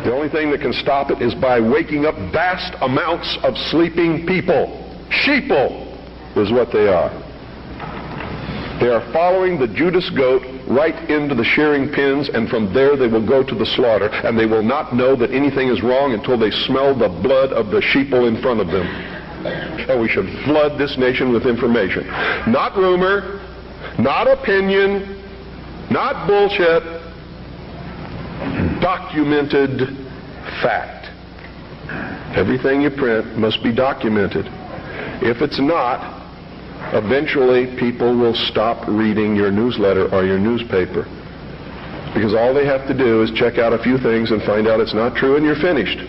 The only thing that can stop it is by waking up vast amounts of sleeping people. Sheeple is what they are. They are following the Judas goat right into the shearing pins, and from there they will go to the slaughter, and they will not know that anything is wrong until they smell the blood of the sheeple in front of them. And we should flood this nation with information. Not rumor, not opinion, not bullshit, documented fact. Everything you print must be documented. If it's not, eventually people will stop reading your newsletter or your newspaper, because all they have to do is check out a few things and find out it's not true, and you're finished.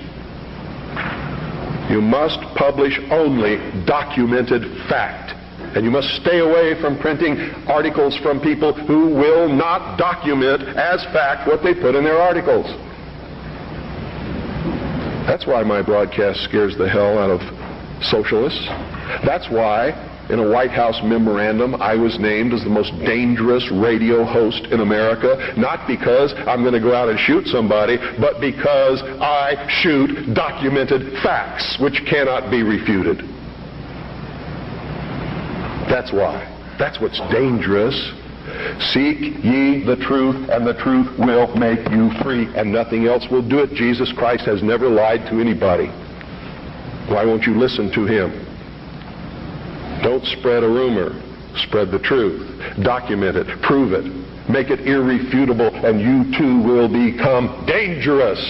You must publish only documented fact, and you must stay away from printing articles from people who will not document as fact what they put in their articles. That's why my broadcast scares the hell out of socialists. That's why in a White House memorandum I was named as the most dangerous radio host in America, not because I'm going to go out and shoot somebody, but because I shoot documented facts which cannot be refuted. That's why. That's what's dangerous. Seek ye the truth, and the truth will make you free, and nothing else will do it. Jesus Christ has never lied to anybody. Why won't you listen to him? Don't spread a rumor. Spread the truth. Document it. Prove it. Make it irrefutable, and you too will become dangerous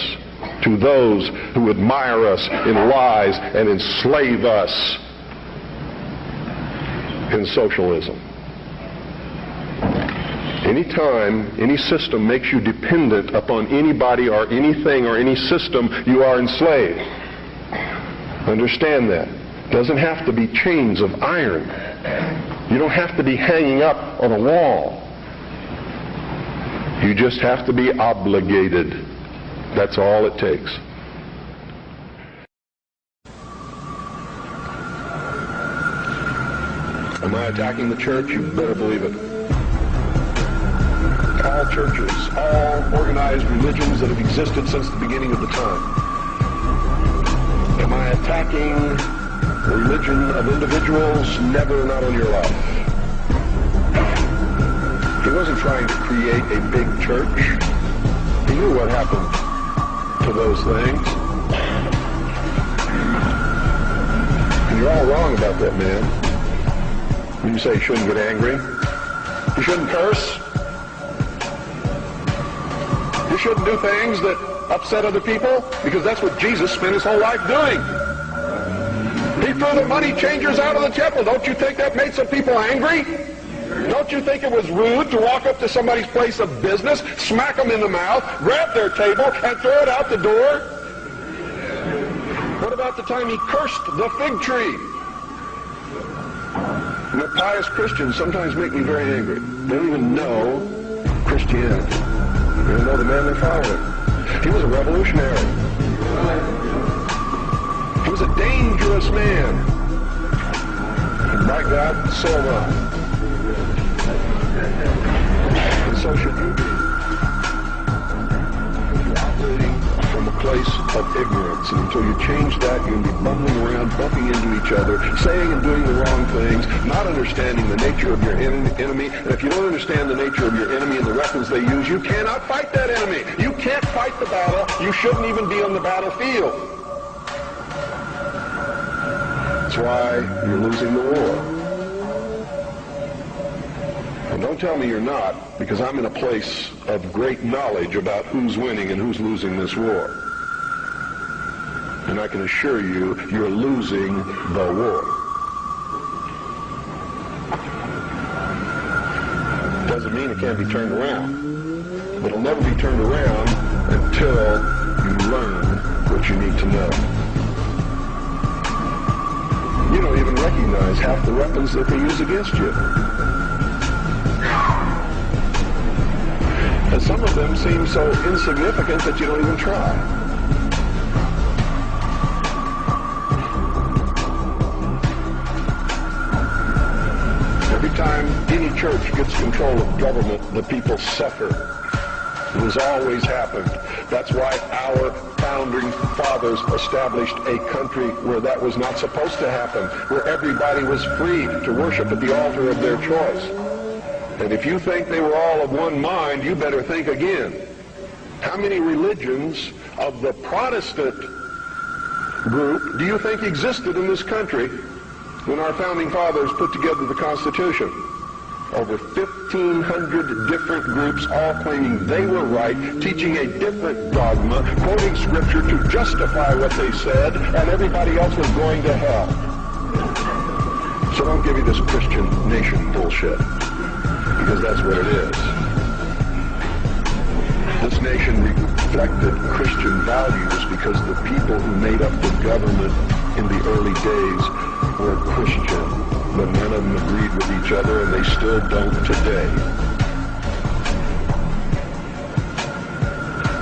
to those who admire us in lies and enslave us in socialism. Anytime any system makes you dependent upon anybody or anything or any system, you are enslaved. Understand that. Doesn't have to be chains of iron. You don't have to be hanging up on a wall. You just have to be obligated. That's all it takes. Am I attacking the church? You better believe it. All churches, all organized religions that have existed since the beginning of the time. Am I attacking the religion of individuals? Never, not on your life. He wasn't trying to create a big church. He knew what happened to those things. And you're all wrong about that, man. When you say you shouldn't get angry, you shouldn't curse, you shouldn't do things that upset other people, because that's what Jesus spent his whole life doing. He threw the money changers out of the temple. Don't you think that made some people angry? Don't you think it was rude to walk up to somebody's place of business, smack them in the mouth, grab their table, and throw it out the door? What about the time he cursed the fig tree? You know, pious Christians sometimes make me very angry. They don't even know Christianity. They don't know the man they're following. He was a revolutionary. He was a dangerous man. And by God, so am I. And so should you be. You're operating from a place of ignorance. And until you change that, you're going to be bumbling around, bumping into each other, saying and doing the wrong things, not understanding the nature of your enemy. And if you don't understand the nature of your enemy and the weapons they use, you cannot fight that enemy. You can't fight the battle. You shouldn't even be on the battlefield. That's why you're losing the war. And don't tell me you're not, because I'm in a place of great knowledge about who's winning and who's losing this war. And I can assure you, you're losing the war. Doesn't mean it can't be turned around. But it'll never be turned around until you learn what you need to know. You don't even recognize half the weapons that they use against you. And some of them seem so insignificant that you don't even try. Every time any church gets control of government, the people suffer. has always happened. That's why our founding fathers established a country where that was not supposed to happen, where everybody was free to worship at the altar of their choice. And if you think they were all of one mind, you better think again. How many religions of the Protestant group do you think existed in this country when our founding fathers put together the Constitution? Over 1,500 different groups, all claiming they were right, teaching a different dogma, quoting Scripture to justify what they said, and everybody else was going to hell. So don't give me this Christian nation bullshit, because that's what it is. This nation reflected Christian values because the people who made up the government in the early days were Christian. But none of them agreed with each other, and they still don't today.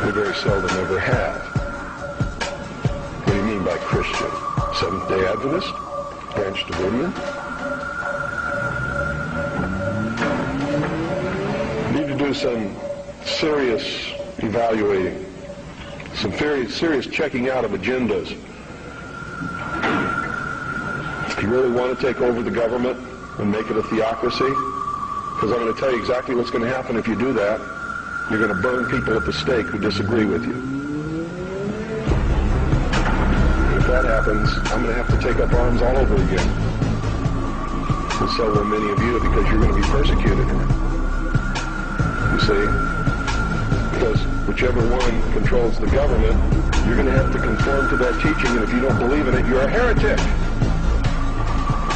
They very seldom ever have. What do you mean by Christian? Seventh-day Adventist? Branch Davidian? Need to do some serious evaluating, some very serious checking out of agendas. If you really want to take over the government and make it a theocracy, because I'm going to tell you exactly what's going to happen if you do that. You're going to burn people at the stake who disagree with you. And if that happens, I'm going to have to take up arms all over again. And so will many of you, because you're going to be persecuted. You see? Because whichever one controls the government, you're going to have to conform to that teaching, and if you don't believe in it, you're a heretic.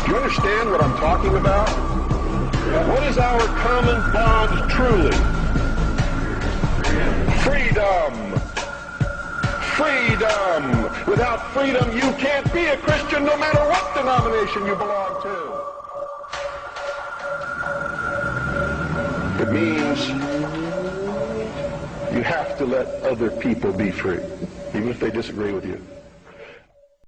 Do you understand what I'm talking about? What is our common bond truly? Freedom. Freedom. Without freedom, you can't be a Christian no matter what denomination you belong to. It means you have to let other people be free, even if they disagree with you.